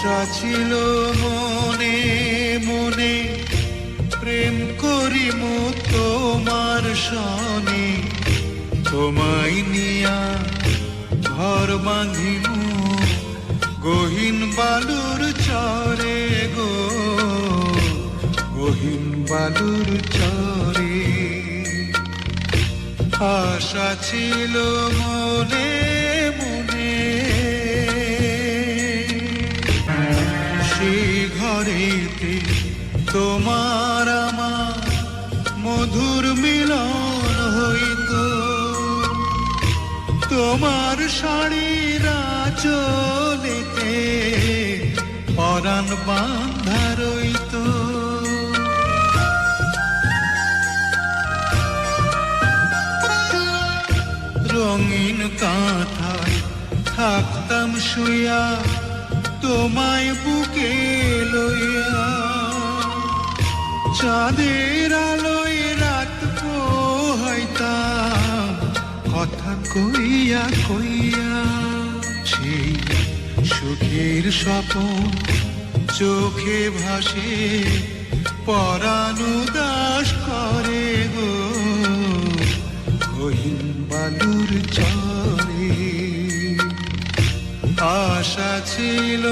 আশা ছিল মনে মনে, প্রেম করিম তোমার সনে, তোমায় নিয়া ঘর বাঁধিম গহীন বালুর চরে গো, গহীন বালুর চরে। আশা ছিল মনে মনে, সেই ঘরেতে তোমার আমার মধুর মিলন হইত, তোমার শাড়ির আঁচলেতে পরাণ বাঁধা রইত। রঙিন কাঁথায় থাকতাম শুইয়া তোমায় বুকে লইয়া, চাঁদের আলোয় রাত পোহাইতাম কথা কইয়া কইয়া। সেই সুখের স্বপন চোখে ভাসে পরাণ উদাস করে গো, গহীন বালুর চরে। আশা ছিল